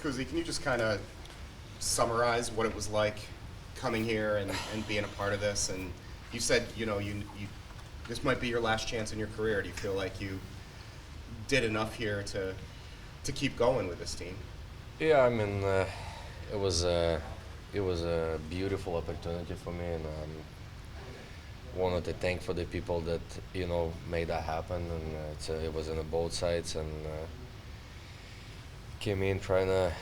Kuzi, can you just kind of summarize what it was like coming here and being a part of this? And you said, you this might be your last chance in your career. Do you feel like you did enough here to keep going with this team? Yeah, I mean, it was a beautiful opportunity for me, and wanted to thank for the people that made that happen, and it was on both sides, and came in trying to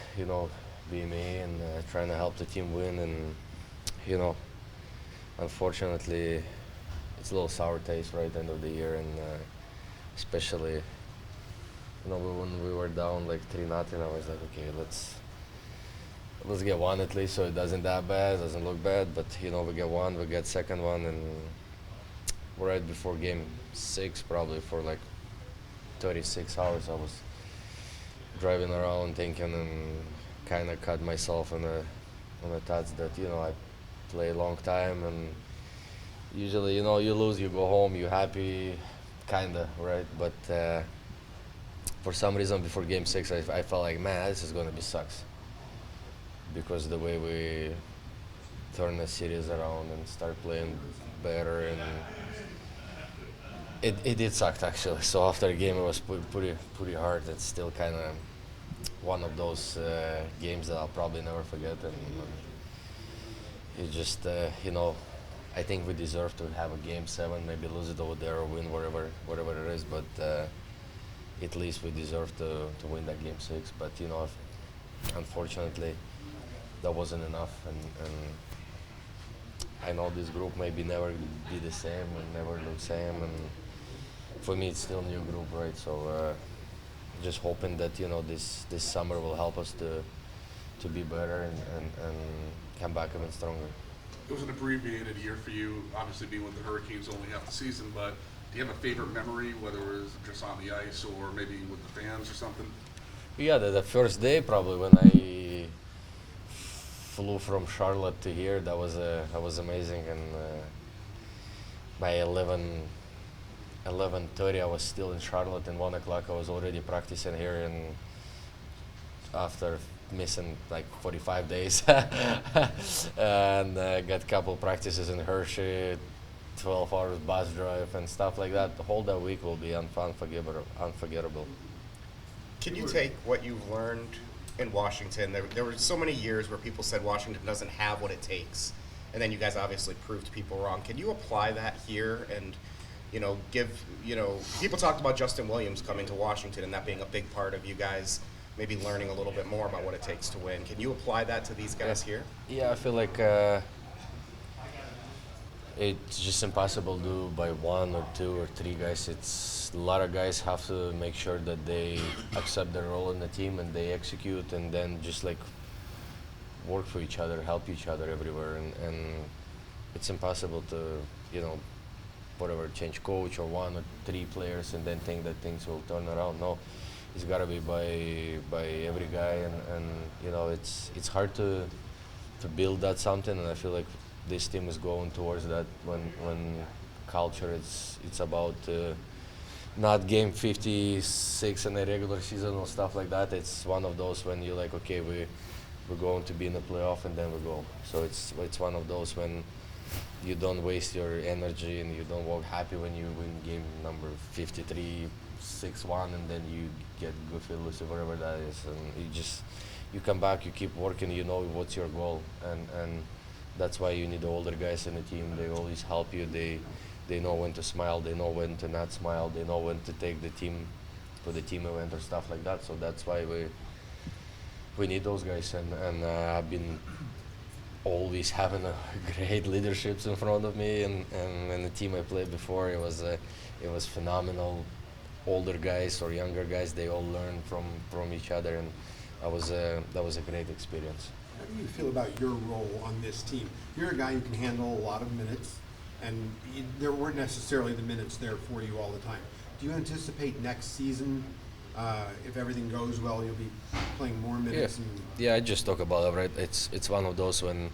be me and trying to help the team win, and you know unfortunately it's a little sour taste right end of the year, and especially when we were down like 3-0, I was like, okay, let's get one at least, so it doesn't that bad, doesn't look bad, but we get one, we get second one, and right before game 6, probably for like 36 hours, I was driving around thinking and kind of cut myself on the thoughts that I play a long time, and usually you lose, you go home, you happy, kinda, right? But for some reason before game 6, I felt like, man, this is gonna be sucks, because the way we turn the series around and start playing better, and it did suck actually. So after the game, it was pretty hard. It's still kind of one of those games that I'll probably never forget. And it just I think we deserve to have a game 7, maybe lose it over there or win whatever it is. But at least we deserve to win that game 6. But unfortunately, that wasn't enough. And I know this group maybe never be the same and never look same. And for me, it's still a new group, right? So just hoping that this summer will help us to be better and come back even stronger. It was an abbreviated year for you, obviously being with the Hurricanes only half the season, but do you have a favorite memory, whether it was just on the ice or maybe with the fans or something? Yeah, the first day probably when I flew from Charlotte to here, that was amazing, and by 11:30 I was still in Charlotte, and 1 o'clock I was already practicing here, and after missing like 45 days and got a couple practices in Hershey, 12 hours bus drive and stuff like that. The whole that week will be unforgettable. Can you take what you've learned in Washington? There were so many years where people said Washington doesn't have what it takes, and then you guys obviously proved people wrong. Can you apply that here and people talked about Justin Williams coming to Washington and that being a big part of you guys maybe learning a little bit more about what it takes to win. Can you apply that to these guys here? Yeah, I feel like it's just impossible to do by one or two or three guys. It's a lot of guys have to make sure that they accept their role in the team and they execute, and then just like work for each other, help each other everywhere, and it's impossible to whatever change coach or one or three players and then think that things will turn around. No, it's got to be by every guy, and it's hard to build that something, and I feel like this team is going towards that when culture it's about not game 56 in a regular season or stuff like that. It's one of those when you're like, okay, we're going to be in the playoff, and then we go. So it's one of those when you don't waste your energy and you don't walk happy when you win game number 53 6-1, and then you get goofy, lose, whatever that is, and you come back, you keep working, what's your goal, and that's why you need the older guys in the team. They always help you. They know when to smile, they know when to not smile, they know when to take the team to the team event or stuff like that. So that's why we need those guys, and I've been always having a great leaderships in front of me, and the team I played before, it was phenomenal. Older guys or younger guys, they all learn from each other, and that was a great experience. How do you feel about your role on this team? You're a guy who can handle a lot of minutes, and there weren't necessarily the minutes there for you all the time. Do you anticipate next season, if everything goes well, you'll be playing more minutes? Yeah, I just talk about it, right? It's one of those when,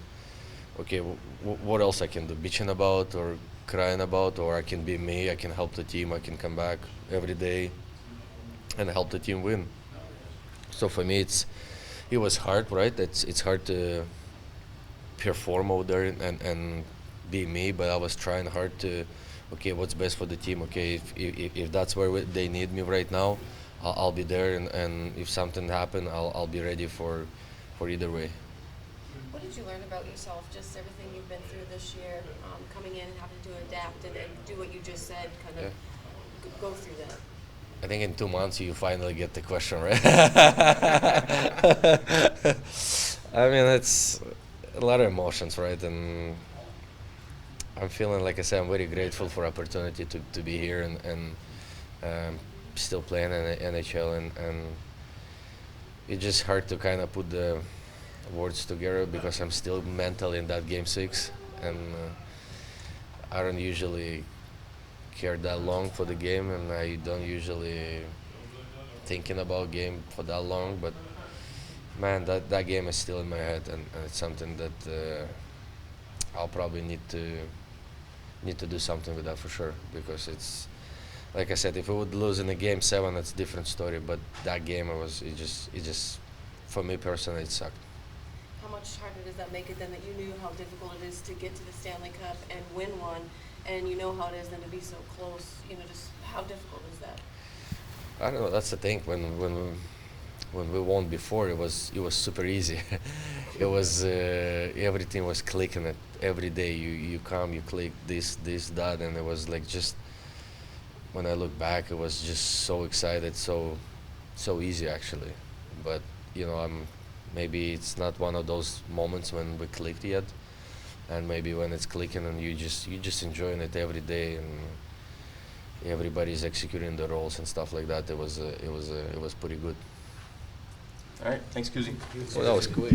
okay, what else I can do? Bitching about or crying about, or I can be me, I can help the team, I can come back every day and help the team win. So for me, it was hard, right? It's hard to perform out there and be me, but I was trying hard to, okay, what's best for the team? Okay, if that's where they need me right now, I'll be there, and if something happen, I'll be ready for either way. What did you learn about yourself, just everything you've been through this year, coming in and having to adapt and do what you just said, kind of Yeah. go through that? I think in 2 months you finally get the question right. I mean, it's a lot of emotions, right? And I'm feeling, like I said, I'm very grateful for opportunity to be here and still playing in the NHL, and it's just hard to kind of put the words together because I'm still mentally in that game 6, and I don't usually care that long for the game, and I don't usually thinking about game for that long, but man, that game is still in my head, and it's something that I'll probably need to do something with that for sure, because it's like I said, if we would lose in a game 7, that's a different story, but that game it just for me personally it sucked. How much harder does that make it then that you knew how difficult it is to get to the Stanley Cup and win one, and you know how it is then to be so close? Just how difficult is that? I don't know. That's the thing. When we won before, it was super easy. It was everything was clicking it every day. You come, you click this, that, and it was like just. When I look back, it was just so excited, so easy actually. But maybe it's not one of those moments when we clicked yet, and maybe when it's clicking and you just enjoying it every day, and everybody's executing the roles and stuff like that. It was pretty good. All right, thanks, Kuzi. Well, that was cool.